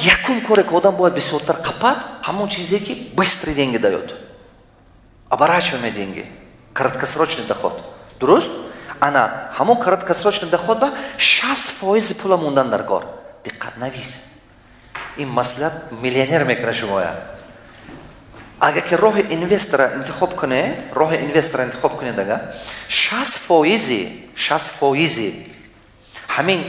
якум коре ки одам бояд бисёртар қапад, ҳамон чизе ки быстрый деньги даёт. Оборачиваемые деньги. Краткосрочный доход. Дуруст? Ана ҳамон краткосрочный доход ба 60% пула мондан дар кор. Диққат навис. Ин маслиҳат миллионер мекуна шумоя. Агар ки роҳи инвестора интихоб кунед, 60% ҳамин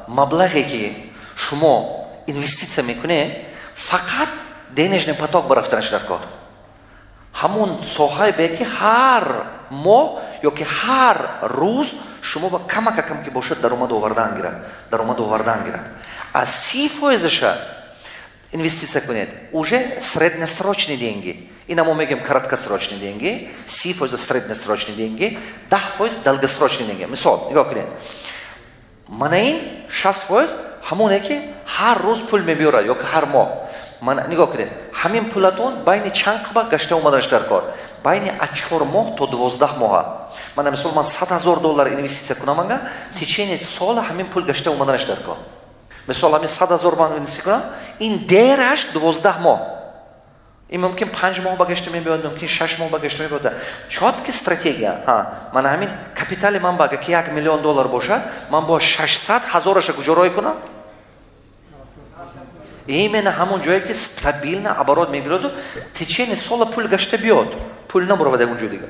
маблағе ки шумо инвестиция мекунед, фақат денежный поток барафтанаш дар кор. ҳамон соҳае бе ки ҳар моҳ ёки ҳар рӯз шумо ба камака кам ки бошад даромад овардан гирад. Аз 30% инвестиция кунед, уже средносрочные деньги. Ина мо мегем краткосрочные деньги, 30% средносрочные деньги, 10% долгосрочные деньги. Мисол, нигоҳ кунед. Мана ин 60% ҳамоне ки ҳар рӯз пул мебиёрад ёки ҳар моҳ. Мана нигоҳ кунед. Ҳамин пулатон байни чанд қабак гашта омаданаш дар кор? Байни 4 моҳ то 12 моҳа. Мана мисол ман $100,000 инвестиция кунам ага, в течение сола ҳамин пул гашта омаданаш дар кор. Мисол ҳамин $100,000 ман инвестиция кунам, ин дераш 12 моҳ. Ин мумкин 5 моҳ ба гашта мебиёд, мумкин 6 моҳ ба гашта мебиёд. Чотки стратегия. Мана ҳамин капитали ман ба ага ки $1 миллион бошад, ман бо 600,000 куҷо роҳ кунам? Именно ҳамон ҷое ки стабилна оборот мегирад, в течение сола пул гашта биёд. Пул набуравад ягон ҷой дигар.